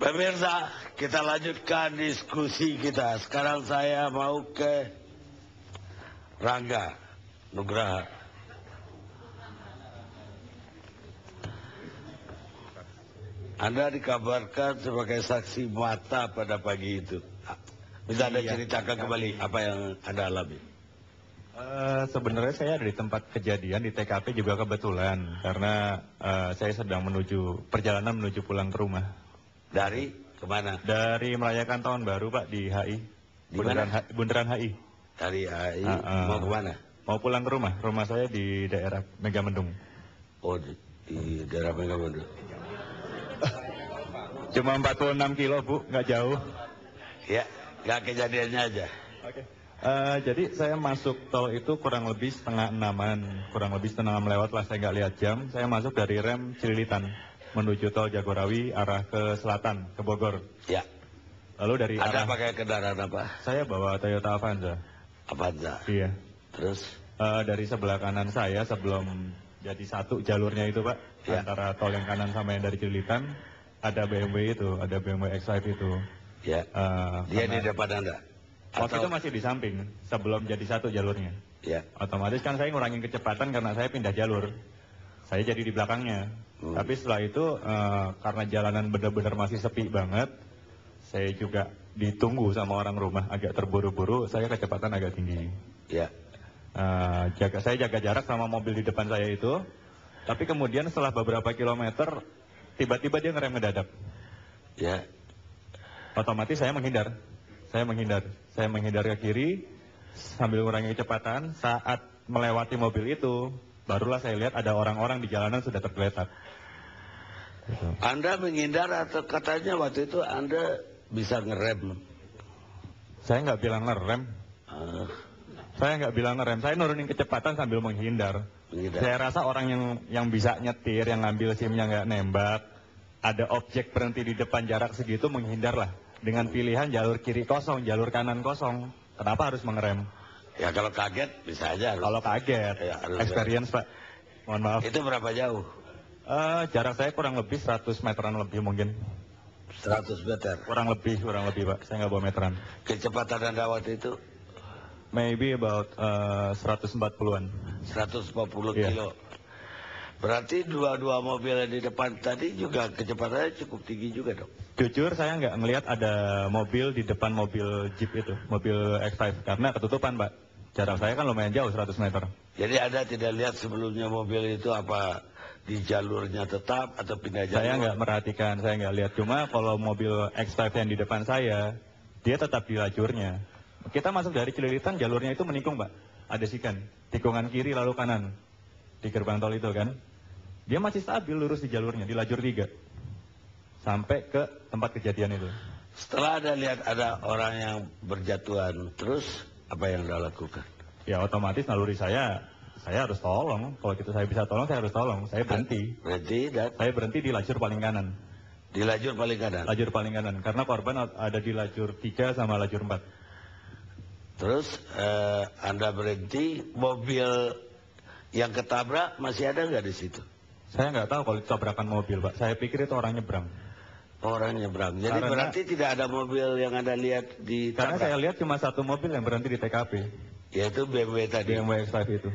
Pemirsa, kita lanjutkan diskusi kita. Sekarang saya mau ke Rangga Nugraha. Anda dikabarkan sebagai saksi mata pada pagi itu. Bisa Anda ceritakan kembali apa yang Anda alami? Sebenarnya saya ada di tempat kejadian di TKP juga kebetulan karena saya sedang perjalanan menuju pulang ke rumah. Dari kemana? Dari merayakan tahun baru Pak di HI. Di mana? Bundaran HI. Dari HI mau kemana? Mau pulang ke rumah. Rumah saya di daerah Megamendung. Oh di daerah Megamendung. Cuma 46 kilo Bu, nggak jauh. Ya, nggak kejadiannya aja. Oke. Jadi saya masuk tol itu kurang lebih setengah 6-an. Kurang lebih setengah 6 lewat lah, saya nggak lihat jam. Saya masuk dari rem Cililitan menuju tol Jagorawi arah ke selatan, ke Bogor. Ya. Lalu dari Anda pakai kendaraan apa? Saya bawa Toyota Avanza. Avanza. Iya. Terus? Dari sebelah kanan saya sebelum jadi satu jalurnya itu Pak, ya. Antara tol yang kanan sama yang dari Cililitan, ada BMW itu, ada BMW X5 itu. Ya. Dia di depan Anda? Waktu itu masih di samping, sebelum jadi satu jalurnya. Ya. Otomatis kan saya ngurangin kecepatan karena saya pindah jalur. Saya jadi di belakangnya. Tapi setelah itu, karena jalanan benar-benar masih sepi banget, saya juga ditunggu sama orang rumah, agak terburu-buru, saya kecepatan agak tinggi. Ya. Saya jaga jarak sama mobil di depan saya itu, tapi kemudian setelah beberapa kilometer, tiba-tiba dia ngerem mendadak. Ya. Otomatis saya menghindar. Saya menghindar ke kiri sambil mengurangi kecepatan. Saat melewati mobil itu, barulah saya lihat ada orang-orang di jalanan sudah tergeletak. Gitu. Anda menghindar atau katanya waktu itu Anda bisa ngerem? Saya nggak bilang ngerem. Saya nurunin kecepatan sambil menghindar. Saya rasa orang yang bisa nyetir, yang ngambil SIM-nya nggak nembak, ada objek berhenti di depan jarak segitu, menghindarlah. Dengan pilihan jalur kiri kosong, jalur kanan kosong. Kenapa harus mengerem? Ya kalau kaget bisa aja. Kalau kaget, ya, experience Pak. Mohon maaf. Itu berapa jauh? Jarak saya kurang lebih 100 meteran lebih mungkin. 100 meter? Kurang lebih Pak. Saya nggak bawa meteran. Kecepatan Anda waktu itu? Maybe about 140-an. 140 kilo. Berarti dua mobil yang di depan tadi juga kecepatannya cukup tinggi juga dong? Jujur saya nggak ngelihat ada mobil di depan mobil Jeep itu, mobil X5, karena ketutupan Pak. Jarak saya kan lumayan jauh, 100 meter. Jadi Anda tidak lihat sebelumnya mobil itu apa di jalurnya tetap atau pindah jalur? Saya nggak merhatikan, saya nggak lihat. Cuma kalau mobil X5 yang di depan saya, dia tetap di lajurnya. Kita masuk dari Cililitan, jalurnya itu menikung Pak. Ada sikan, tikungan kiri lalu kanan. Di gerbang tol itu kan. Dia masih stabil lurus di jalurnya, di lajur 3. Sampai ke tempat kejadian itu. Setelah Anda lihat ada orang yang berjatuhan, terus apa yang Anda lakukan? Ya otomatis naluri saya harus tolong. Kalau gitu saya bisa tolong, saya harus tolong. Saya berhenti. Saya berhenti di lajur paling kanan. Di lajur paling kanan? Lajur paling kanan, karena korban ada di lajur 3 sama lajur 4. Terus Anda berhenti, mobil yang ketabrak masih ada nggak di situ? Saya nggak tahu kalau itu tabrakan mobil Pak. Saya pikir itu orang nyebrang. Orang nyebrang. Jadi berarti tidak ada mobil yang Anda lihat di tabrak? Karena saya lihat cuma satu mobil yang berhenti di TKP. Yaitu BMW tadi? BMW X5 itu.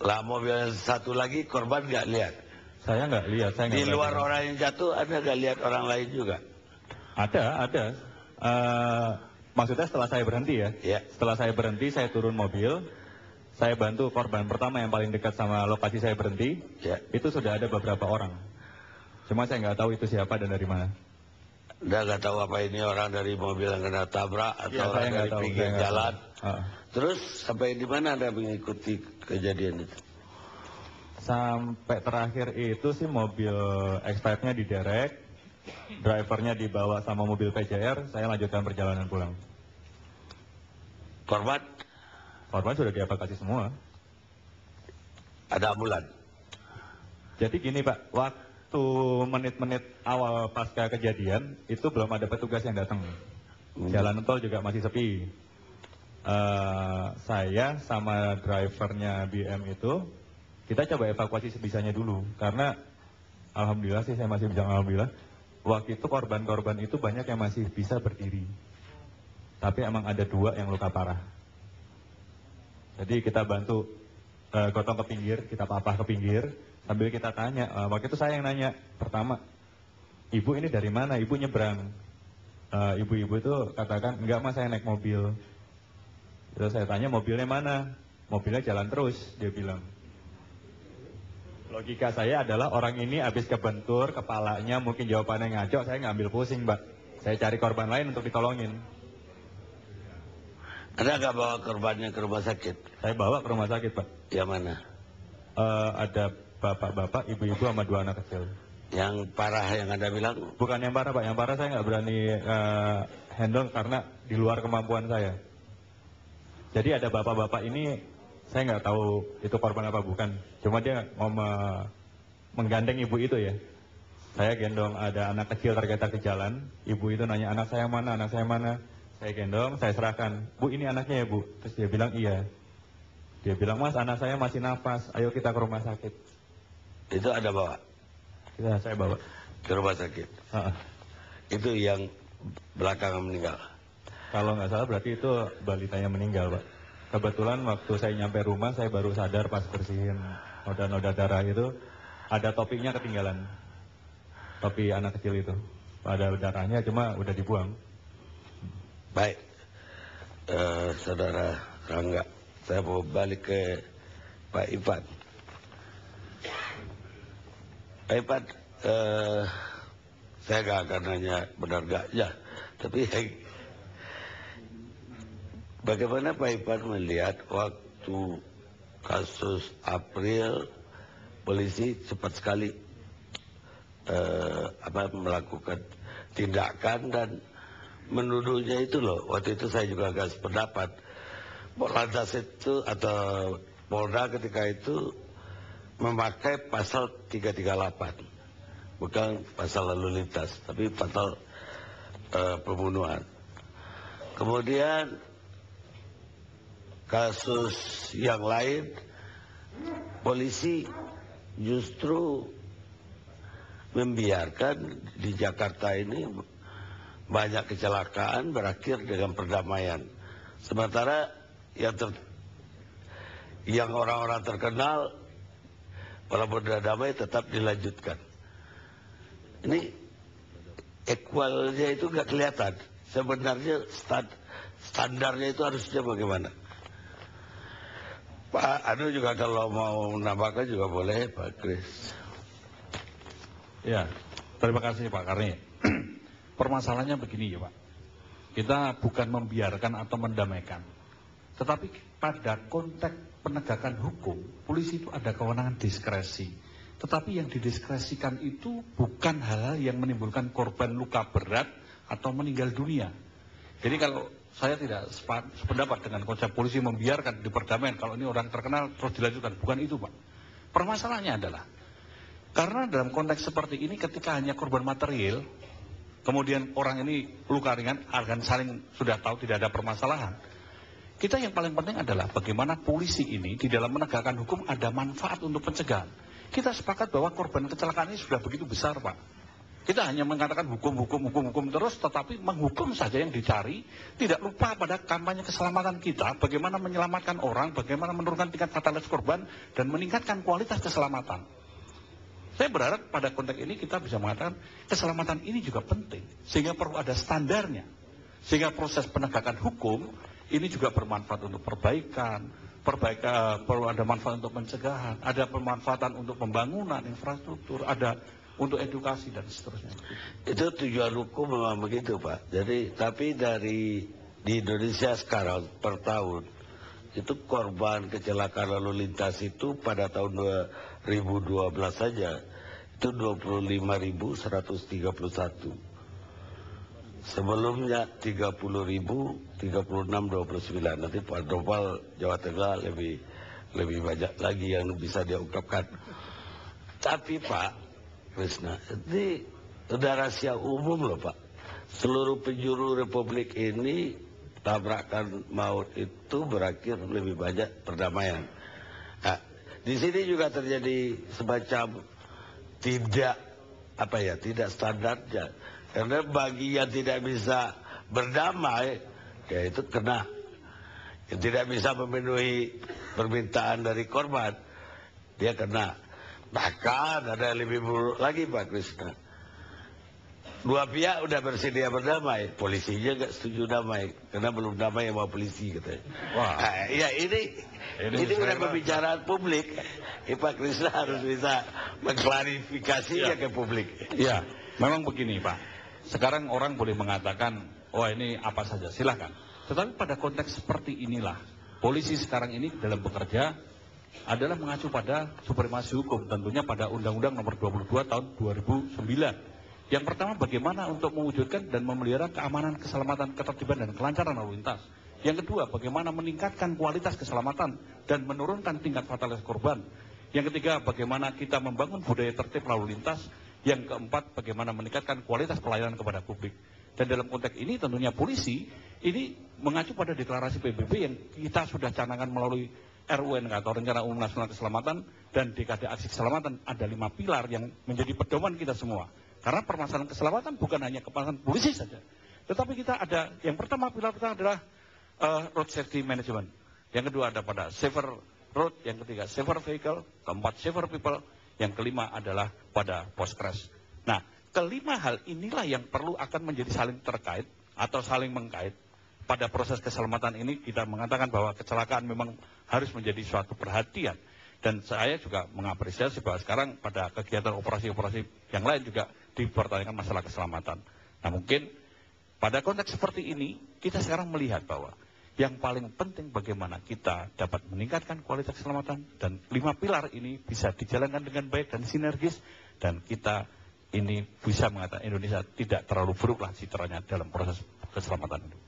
Lah mobil satu lagi korban nggak lihat? Saya nggak lihat. Di luar orang yang jatuh Anda nggak lihat orang lain juga? Ada. Maksudnya setelah saya berhenti ya? Ya. Setelah saya berhenti, saya turun mobil. Saya bantu korban pertama yang paling dekat sama lokasi saya berhenti. Ya. Itu sudah ada beberapa orang. Cuma saya nggak tahu itu siapa dan dari mana. Anda nggak tahu apa ini orang dari mobil yang kena tabrak atau ya, orang dari pinggir jalan. Terus sampai di mana Anda mengikuti kejadian itu? Sampai terakhir itu sih mobil X5-nya diderek, drivernya dibawa sama mobil PJR, saya lanjutkan perjalanan pulang. Korban? Korban sudah dievakuasi semua. Ada ambulan? Jadi gini Pak, waktu menit-menit awal pasca kejadian, itu belum ada petugas yang datang. Jalan tol juga masih sepi. Saya sama drivernya BM itu, kita coba evakuasi sebisanya dulu. Karena, alhamdulillah sih saya masih bilang alhamdulillah, waktu itu korban-korban itu banyak yang masih bisa berdiri. Tapi emang ada 2 yang luka parah. Jadi kita bantu gotong ke pinggir, kita papah ke pinggir, sambil kita tanya. Waktu itu saya yang nanya, pertama, ibu ini dari mana? Ibu nyebrang. Ibu-ibu itu katakan, enggak mas, saya naik mobil. Terus saya tanya, mobilnya mana? Mobilnya jalan terus, dia bilang. Logika saya adalah orang ini habis kebentur, kepalanya mungkin jawabannya ngaco, saya ngambil pusing, Mbak. Saya cari korban lain untuk ditolongin. Anda nggak bawa korbannya ke rumah sakit? Saya bawa ke rumah sakit, Pak. Yang mana? Ada bapak-bapak, ibu-ibu sama 2 anak kecil. Yang parah yang Anda bilang? Bukan yang parah, Pak. Yang parah saya nggak berani handle karena di luar kemampuan saya. Jadi ada bapak-bapak ini, saya nggak tahu itu korban apa bukan. Cuma dia mau menggandeng ibu itu ya. Saya gendong, ada anak kecil tergeletak di jalan. Ibu itu nanya, anak saya mana, anak saya mana. Saya gendong, saya serahkan. Bu, ini anaknya ya, Bu? Terus dia bilang, iya. Dia bilang, mas, anak saya masih nafas, ayo kita ke rumah sakit. Itu Anda bawa? Saya bawa. Ke rumah sakit? Itu yang belakangan meninggal? Kalau nggak salah berarti itu balitanya meninggal, Pak. Kebetulan waktu saya nyampe rumah, saya baru sadar pas bersihin noda-noda darah itu, ada topinya ketinggalan. Topi anak kecil itu. Ada darahnya, cuma udah dibuang. Baik, Saudara Rangga, saya mau balik ke Pak Ivan. Pak Ivan, saya gak akan nanya benar gak ya, tapi bagaimana Pak Ivan melihat waktu kasus April, polisi cepat sekali melakukan tindakan dan menuduhnya itu loh. Waktu itu saya juga agak sependapat. Polantas itu atau Polda ketika itu memakai pasal 338, bukan pasal lalu lintas, tapi pasal pembunuhan. Kemudian kasus yang lain, polisi justru membiarkan di Jakarta ini banyak kecelakaan berakhir dengan perdamaian. Sementara yang orang-orang terkenal walaupun sudah damai tetap dilanjutkan. Ini equalnya itu nggak kelihatan. Sebenarnya standarnya itu harusnya bagaimana? Pak Anu juga kalau mau menambahkan juga boleh, Pak Kris. Ya, terima kasih Pak Karni. Permasalahannya begini ya Pak. Kita bukan membiarkan atau mendamaikan. Tetapi pada konteks penegakan hukum, polisi itu ada kewenangan diskresi. Tetapi yang didiskresikan itu bukan hal-hal yang menimbulkan korban luka berat atau meninggal dunia. Jadi kalau saya tidak sependapat dengan konsep polisi membiarkan di perdamaian, kalau ini orang terkenal terus dilanjutkan. Bukan itu Pak. Permasalahannya adalah, karena dalam konteks seperti ini ketika hanya korban material, kemudian orang ini luka ringan, akan saling sudah tahu tidak ada permasalahan. Kita yang paling penting adalah bagaimana polisi ini di dalam menegakkan hukum ada manfaat untuk pencegahan. Kita sepakat bahwa korban kecelakaan ini sudah begitu besar Pak. Kita hanya mengatakan hukum terus, tetapi menghukum saja yang dicari, tidak lupa pada kampanye keselamatan kita, bagaimana menyelamatkan orang, bagaimana menurunkan tingkat fatalitas korban, dan meningkatkan kualitas keselamatan. Saya berharap pada konteks ini kita bisa mengatakan keselamatan ini juga penting, sehingga perlu ada standarnya, sehingga proses penegakan hukum ini juga bermanfaat untuk perbaikan, perlu ada manfaat untuk pencegahan, ada pemanfaatan untuk pembangunan infrastruktur, ada untuk edukasi dan seterusnya. Itu tujuan hukum memang begitu Pak. Jadi tapi di Indonesia sekarang per tahun itu korban kecelakaan lalu lintas itu pada tahun 2012 saja itu 25.131. Sebelumnya 30.036 29. Nanti Pak Dopal Jawa Tengah lebih banyak lagi yang bisa dia ungkapkan. Tapi Pak Krisna, ini sudah rahasia umum loh Pak. Seluruh penjuru Republik ini tabrakan maut itu berakhir lebih banyak perdamaian. Nah, di sini juga terjadi semacam tidak apa ya, tidak standarnya. Karena bagi yang tidak bisa berdamai, ya itu kena. Yang tidak bisa memenuhi permintaan dari korban, dia kena. Bahkan ada yang lebih buruk lagi Pak Krisna. Dua pihak udah bersedia berdamai, polisinya nggak setuju damai karena belum damai sama polisi katanya. Wah. Nah, ya ini udah pembicaraan publik. Pak Krisna harus bisa mengklarifikasinya ke publik. Ya, memang begini Pak. Sekarang orang boleh mengatakan, oh ini apa saja, silahkan. Tetapi pada konteks seperti inilah, polisi sekarang ini dalam bekerja adalah mengacu pada supremasi hukum, tentunya pada Undang-Undang Nomor 22 Tahun 2009. Yang pertama, bagaimana untuk mewujudkan dan memelihara keamanan, keselamatan, ketertiban, dan kelancaran lalu lintas. Yang kedua, bagaimana meningkatkan kualitas keselamatan dan menurunkan tingkat fatalitas korban. Yang ketiga, bagaimana kita membangun budaya tertib lalu lintas. Yang keempat, bagaimana meningkatkan kualitas pelayanan kepada publik. Dan dalam konteks ini tentunya polisi ini mengacu pada deklarasi PBB yang kita sudah canangkan melalui RUNK atau Rencana Umum Nasional Keselamatan dan DKD Aksi Keselamatan. Ada 5 pilar yang menjadi pedoman kita semua. Karena permasalahan keselamatan bukan hanya permasalahan polisi saja. Tetapi kita ada, yang pertama, pilar pertama adalah road safety management. Yang kedua ada pada safer road, yang ketiga safer vehicle, keempat safer people, yang kelima adalah pada post crash. Nah, kelima hal inilah yang perlu akan menjadi saling terkait atau saling mengkait. Pada proses keselamatan ini kita mengatakan bahwa kecelakaan memang harus menjadi suatu perhatian. Dan saya juga mengapresiasi bahwa sekarang pada kegiatan operasi-operasi yang lain juga dipertanyakan masalah keselamatan. Nah mungkin pada konteks seperti ini kita sekarang melihat bahwa yang paling penting bagaimana kita dapat meningkatkan kualitas keselamatan dan 5 pilar ini bisa dijalankan dengan baik dan sinergis dan kita ini bisa mengatakan Indonesia tidak terlalu buruklah citranya dalam proses keselamatan itu.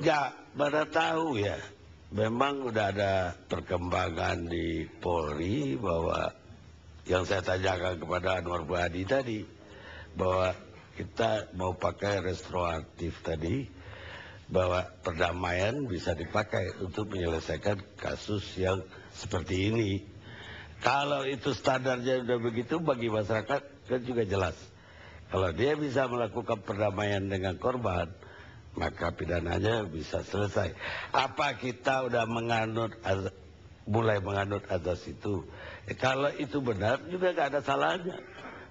Ya, pada tahu ya. Memang udah ada perkembangan di Polri bahwa yang saya tanyakan kepada Anwar Buhadi tadi, bahwa kita mau pakai restoratif tadi, bahwa perdamaian bisa dipakai untuk menyelesaikan kasus yang seperti ini. Kalau itu standarnya udah begitu, bagi masyarakat kan juga jelas. Kalau dia bisa melakukan perdamaian dengan korban, maka pidananya bisa selesai. Apa kita udah mulai menganut azas itu? Kalau itu benar juga gak ada salahnya.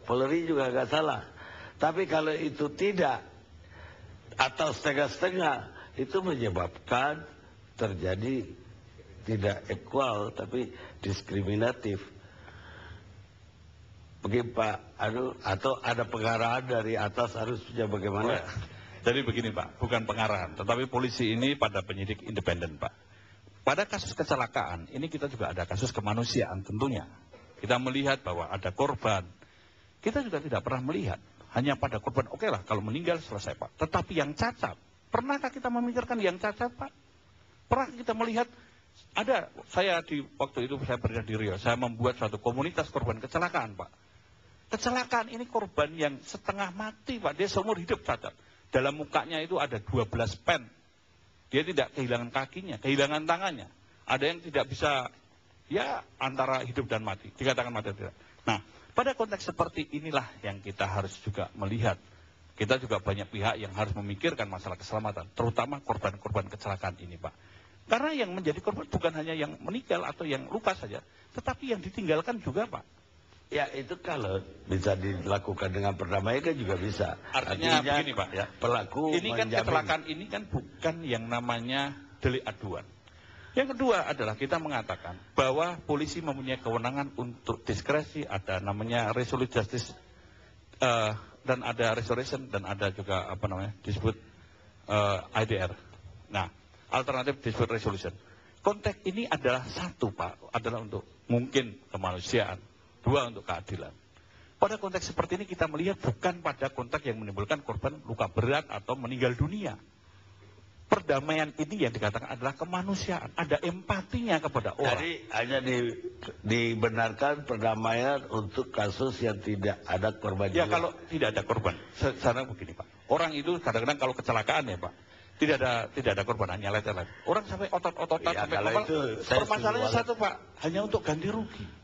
Polri juga gak salah. Tapi kalau itu tidak atau setengah-setengah, itu menyebabkan terjadi tidak equal tapi diskriminatif. Bagi Pak atau ada pengarahan dari atas harusnya bagaimana? Jadi begini Pak, bukan pengarahan, tetapi polisi ini pada penyidik independen Pak. Pada kasus kecelakaan, ini kita juga ada kasus kemanusiaan tentunya. Kita melihat bahwa ada korban. Kita juga tidak pernah melihat, hanya pada korban, oke lah kalau meninggal selesai Pak. Tetapi yang cacat, pernahkah kita memikirkan yang cacat Pak? Pernah kita melihat, ada, waktu itu saya berada di Riau, saya membuat suatu komunitas korban kecelakaan Pak. Kecelakaan ini korban yang setengah mati Pak, dia seumur hidup cacat. Dalam mukanya itu ada 12 pen. Dia tidak kehilangan kakinya, kehilangan tangannya. Ada yang tidak bisa, ya antara hidup dan mati. Dikatakan mati tidak. Nah, pada konteks seperti inilah yang kita harus juga melihat. Kita juga banyak pihak yang harus memikirkan masalah keselamatan. Terutama korban-korban kecelakaan ini Pak. Karena yang menjadi korban bukan hanya yang meninggal atau yang luka saja. Tetapi yang ditinggalkan juga Pak. Ya itu kalau bisa dilakukan dengan perdamaian kan juga bisa. Artinya begini Pak ya. Pelaku ini kan kecelakaan ini kan bukan yang namanya delik aduan. Yang kedua adalah kita mengatakan bahwa polisi mempunyai kewenangan untuk diskresi, ada namanya resolute justice dan ada restoration dan ada juga apa namanya disebut IDR. Nah, alternative dispute resolution. Konteks ini adalah satu Pak, adalah untuk mungkin kemanusiaan. 2 untuk keadilan. Pada konteks seperti ini kita melihat bukan pada konteks yang menimbulkan korban luka berat atau meninggal dunia. Perdamaian ini yang dikatakan adalah kemanusiaan. Ada empatinya kepada orang. Jadi hanya dibenarkan perdamaian untuk kasus yang tidak ada korban. Ya kalau tidak ada korban. Sekarang begini Pak. Orang itu kadang-kadang kalau kecelakaan ya Pak. Tidak ada korban, hanya lelet-lelet. Orang sampai otot-ototan, ya, sampai kepala. Permasalahannya satu Pak. Hanya untuk ganti rugi.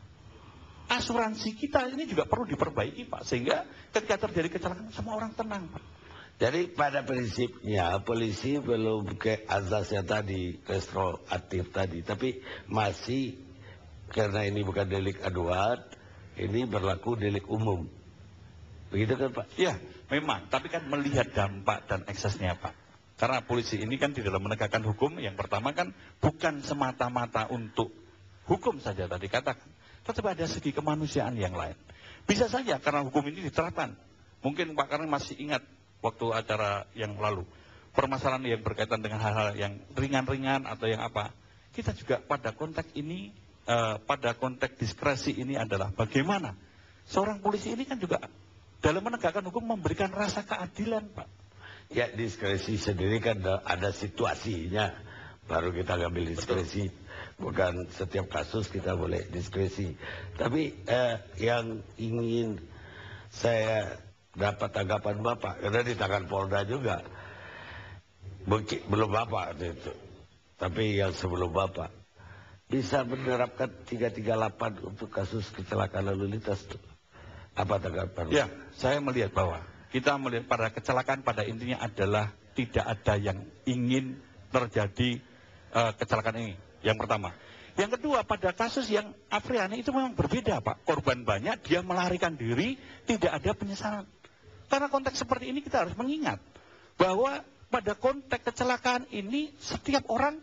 asuransi kita ini juga perlu diperbaiki Pak, sehingga ketika terjadi kecelakaan semua orang tenang Pak. Jadi pada prinsipnya polisi belum ke azasnya tadi, retroaktif tadi, tapi masih karena ini bukan delik aduan, ini berlaku delik umum. Begitu kan Pak? Ya, memang, tapi kan melihat dampak dan eksesnya Pak. Karena polisi ini kan di dalam menegakkan hukum, yang pertama kan bukan semata-mata untuk hukum saja tadi katakan, tetapi ada segi kemanusiaan yang lain. Bisa saja karena hukum ini diterapkan. Mungkin Pak Karni masih ingat waktu acara yang lalu, permasalahan yang berkaitan dengan hal-hal yang ringan-ringan atau yang apa, kita juga pada konteks ini, pada konteks diskresi ini adalah bagaimana seorang polisi ini kan juga dalam menegakkan hukum memberikan rasa keadilan Pak. Ya diskresi sendiri kan ada situasinya, baru kita ngambil diskresi. Bukan setiap kasus kita boleh diskresi. Tapi yang ingin saya dapat tanggapan Bapak, karena di tangan Polda juga, belum Bapak itu. Tapi yang sebelum Bapak, bisa menerapkan 338 untuk kasus kecelakaan lalu lintas. Apa tanggapan? Ya, saya melihat bahwa kita melihat pada kecelakaan pada intinya adalah tidak ada yang ingin terjadi kecelakaan ini. Yang pertama. Yang kedua, pada kasus yang Apriani itu memang berbeda Pak. Korban banyak, dia melarikan diri, tidak ada penyesalan. Karena konteks seperti ini kita harus mengingat bahwa pada konteks kecelakaan ini setiap orang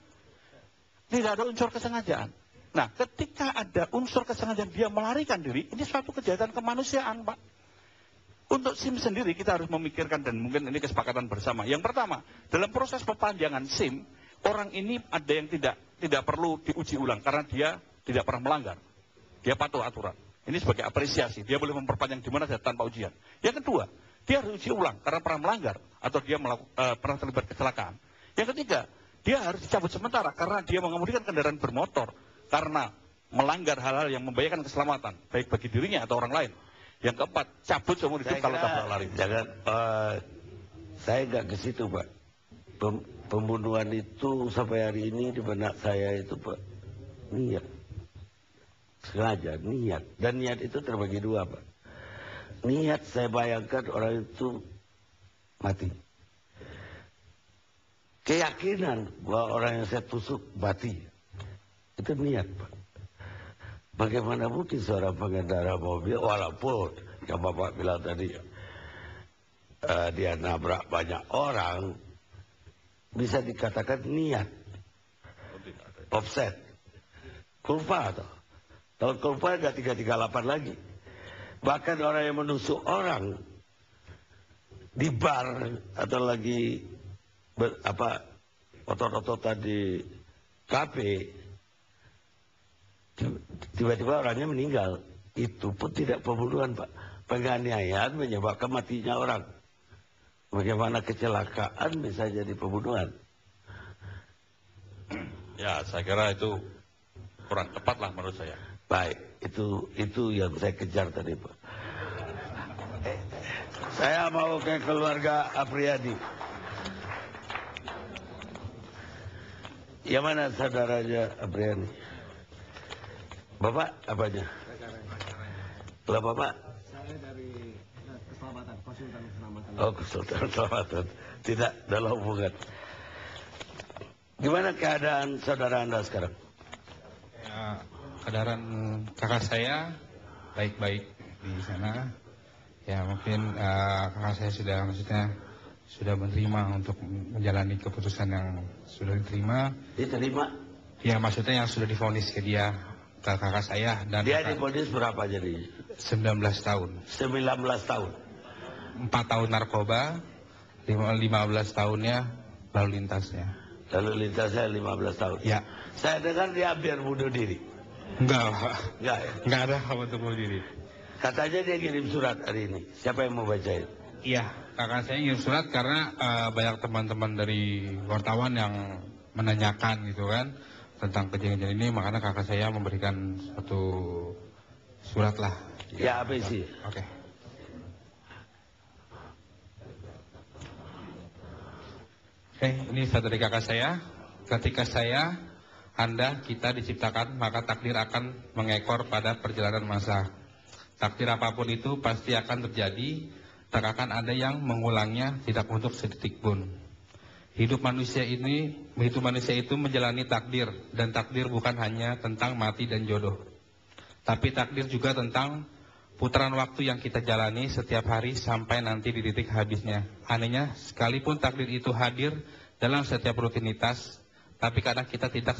tidak ada unsur kesengajaan. Nah, ketika ada unsur kesengajaan dia melarikan diri, ini suatu kejahatan kemanusiaan Pak. Untuk SIM sendiri kita harus memikirkan dan mungkin ini kesepakatan bersama. Yang pertama, dalam proses perpanjangan SIM, orang ini ada yang tidak perlu diuji ulang karena dia tidak pernah melanggar. Dia patuh aturan. Ini sebagai apresiasi, dia boleh memperpanjang di mana saja tanpa ujian. Yang kedua, dia harus uji ulang karena pernah melanggar atau dia pernah terlibat kecelakaan. Yang ketiga, dia harus dicabut sementara karena dia mengemudikan kendaraan bermotor karena melanggar hal-hal yang membahayakan keselamatan, baik bagi dirinya atau orang lain. Yang keempat, cabut seumur hidup kalau tabrak lari. Jangan, saya nggak ke situ Pak. Pembunuhan itu sampai hari ini di benak saya itu Pak, niat. Sengaja, niat. Dan niat itu terbagi dua Pak. Niat saya bayangkan orang itu mati. Keyakinan bahwa orang yang saya tusuk mati. Itu niat Pak. Bagaimana mungkin seorang pengendara mobil, walaupun yang Bapak bilang tadi, dia nabrak banyak orang, bisa dikatakan niat. Offset. Kulpa atau? Kalau kulpa nggak 338 lagi. Bahkan orang yang menusuk orang di bar atau lagi otot-ototan di kafe, tiba-tiba orangnya meninggal. Itu pun tidak pembunuhan Pak. Penganiayaan menyebabkan matinya orang. Bagaimana kecelakaan bisa jadi pembunuhan? Ya, saya kira itu kurang tepat lah menurut saya. Baik, itu yang saya kejar tadi Pak. Saya mau ke keluarga Apriadi. Yang mana saudaranya Apriadi? Bapak apanya? Kalau Bapak? Saya dari keselamatan, konsultan keselamatan. Oh, konsultan keselamatan. Tidak dalam hubungan. Gimana keadaan saudara Anda sekarang? Ya, keadaan kakak saya baik-baik di sana. Ya mungkin kakak saya sudah menerima untuk menjalani keputusan yang sudah diterima. Diterima? Ya maksudnya yang sudah divonis ke dia, ke kakak saya. Dan dia divonis berapa jadi? 19 tahun. 19 tahun? 4 tahun narkoba, 15 tahunnya lalu lintasnya. Lalu lintasnya 15 tahun? Ya. Saya dengar dia hampir bunuh diri. Enggak, Pak. Enggak ya? Enggak ada untuk bunuh diri. Katanya dia kirim surat hari ini. Siapa yang mau bacain? Iya, kakak saya ngirim surat karena banyak teman-teman dari wartawan yang menanyakan gitu kan tentang kejadian ini, makanya kakak saya memberikan satu surat lah. Ya, apa sih? Oke. Oke, ini surat dari kakak saya. Ketika saya Anda, kita diciptakan, maka takdir akan mengekor pada perjalanan masa. Takdir apapun itu pasti akan terjadi, tak akan ada yang mengulangnya, tidak untuk sedetik pun. Hidup manusia itu menjalani takdir, dan takdir bukan hanya tentang mati dan jodoh. Tapi takdir juga tentang putaran waktu yang kita jalani setiap hari sampai nanti di titik habisnya. Anehnya, sekalipun takdir itu hadir dalam setiap rutinitas, tapi kadang kita tidak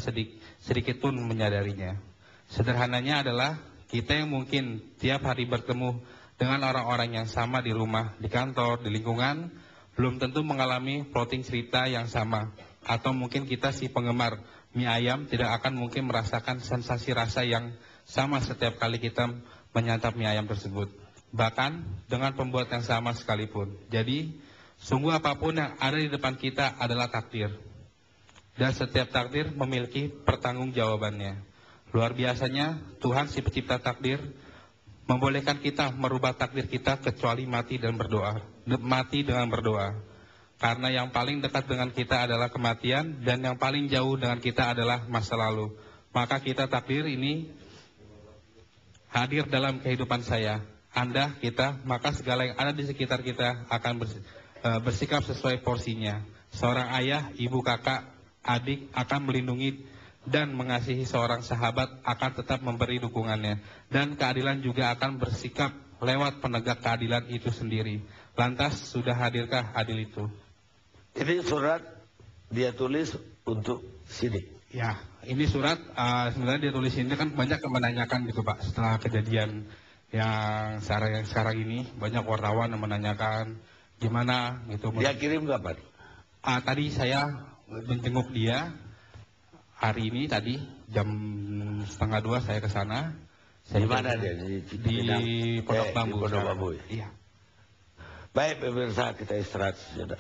sedikit pun menyadarinya. Sederhananya adalah kita yang mungkin tiap hari bertemu dengan orang-orang yang sama di rumah, di kantor, di lingkungan, belum tentu mengalami plotting cerita yang sama. Atau mungkin kita si penggemar mie ayam tidak akan mungkin merasakan sensasi rasa yang sama setiap kali kita menyantap mie ayam tersebut. Bahkan dengan pembuat yang sama sekalipun. Jadi, sungguh apapun yang ada di depan kita adalah takdir. Dan setiap takdir memiliki pertanggungjawabannya. Luar biasanya Tuhan si pencipta takdir membolehkan kita merubah takdir kita kecuali mati dengan berdoa. Karena yang paling dekat dengan kita adalah kematian dan yang paling jauh dengan kita adalah masa lalu. Maka kita takdir ini hadir dalam kehidupan saya, Anda, kita, maka segala yang ada di sekitar kita akan bersikap sesuai porsinya. Seorang ayah, ibu, kakak, adik akan melindungi dan mengasihi seorang sahabat, akan tetap memberi dukungannya. Dan keadilan juga akan bersikap lewat penegak keadilan itu sendiri. Lantas, sudah hadirkah adil itu? Ini surat dia tulis untuk sini. Ya, ini surat sebenarnya dia tulis ini kan banyak yang menanyakan gitu Pak. Setelah kejadian yang sekarang ini, banyak wartawan yang menanyakan gimana gitu. Dia kirim kapan? Tadi saya menjenguk dia hari ini, tadi jam 1:30 saya ke sana. Di mana dia? Di Pondok Bambu. Di Pondok Bambu. Iya. Baik pemirsa, kita istirahat sejenak.